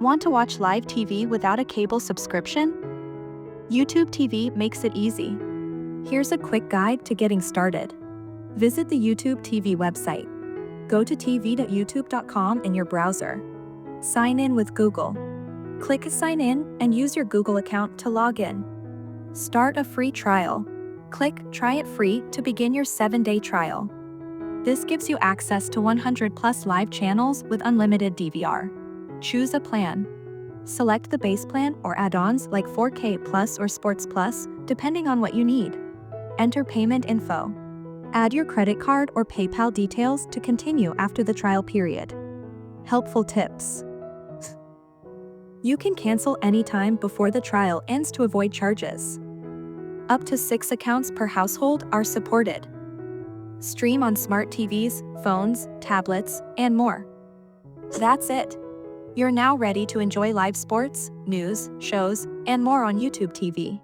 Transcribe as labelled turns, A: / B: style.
A: Want to watch live TV without a cable subscription? YouTube TV makes it easy. Here's a quick guide to getting started. Visit the YouTube TV website. Go to tv.youtube.com in your browser. Sign in with Google. Click Sign in and use your Google account to log in. Start a free trial. Click Try it free to begin your 7-day trial. This gives you access to 100+ live channels with unlimited DVR. Choose a plan. Select the base plan or add-ons like 4K Plus or Sports Plus, depending on what you need. Enter payment info. Add your credit card or PayPal details to continue after the trial period. Helpful tips. You can cancel anytime before the trial ends to avoid charges. Up to 6 accounts per household are supported. Stream on smart TVs, phones, tablets, and more. That's it. You're now ready to enjoy live sports, news, shows, and more on YouTube TV.